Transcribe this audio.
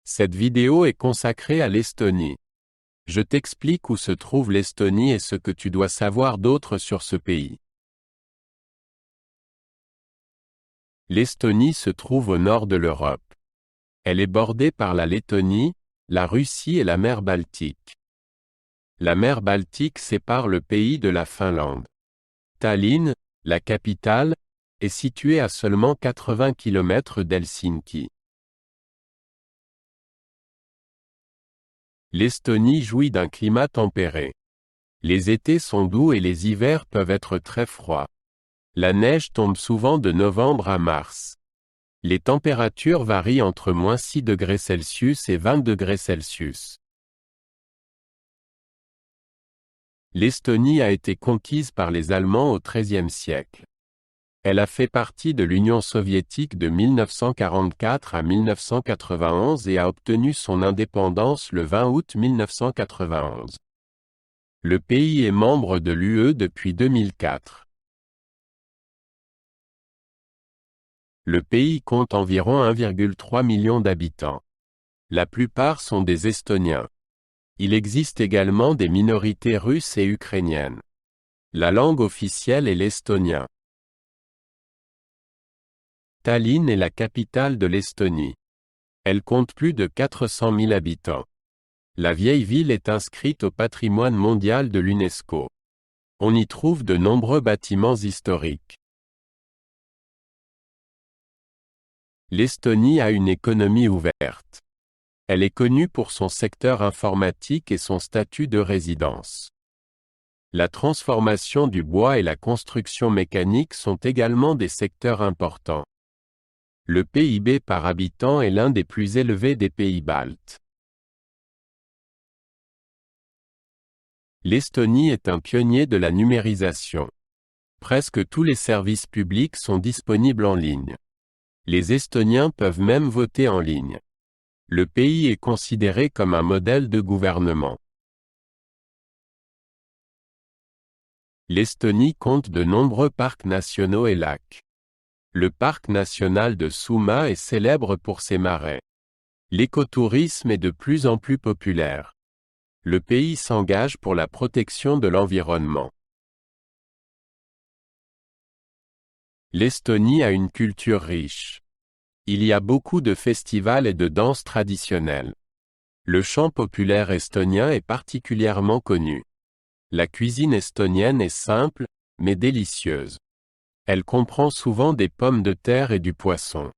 Cette vidéo est consacrée à l'Estonie. Je t'explique où se trouve l'Estonie et ce que tu dois savoir d'autre sur ce pays. L'Estonie se trouve au nord de l'Europe. Elle est bordée par la Lettonie, la Russie et la mer Baltique. La mer Baltique sépare le pays de la Finlande. Tallinn, la capitale, est située à seulement 80 km d'Helsinki. L'Estonie jouit d'un climat tempéré. Les étés sont doux et les hivers peuvent être très froids. La neige tombe souvent de novembre à mars. Les températures varient entre -6 degrés Celsius et 20 degrés Celsius. L'Estonie a été conquise par les Allemands au XIIIe siècle. Elle a fait partie de l'Union soviétique de 1944 à 1991 et a obtenu son indépendance le 20 août 1991. Le pays est membre de l'UE depuis 2004. Le pays compte environ 1,3 million d'habitants. La plupart sont des Estoniens. Il existe également des minorités russes et ukrainiennes. La langue officielle est l'estonien. Tallinn est la capitale de l'Estonie. Elle compte plus de 400 000 habitants. La vieille ville est inscrite au patrimoine mondial de l'UNESCO. On y trouve de nombreux bâtiments historiques. L'Estonie a une économie ouverte. Elle est connue pour son secteur informatique et son statut de résidence. La transformation du bois et la construction mécanique sont également des secteurs importants. Le PIB par habitant est l'un des plus élevés des pays baltes. L'Estonie est un pionnier de la numérisation. Presque tous les services publics sont disponibles en ligne. Les Estoniens peuvent même voter en ligne. Le pays est considéré comme un modèle de gouvernement. L'Estonie compte de nombreux parcs nationaux et lacs. Le parc national de Summa est célèbre pour ses marais. L'écotourisme est de plus en plus populaire. Le pays s'engage pour la protection de l'environnement. L'Estonie a une culture riche. Il y a beaucoup de festivals et de danses traditionnelles. Le chant populaire estonien est particulièrement connu. La cuisine estonienne est simple, mais délicieuse. Elle comprend souvent des pommes de terre et du poisson.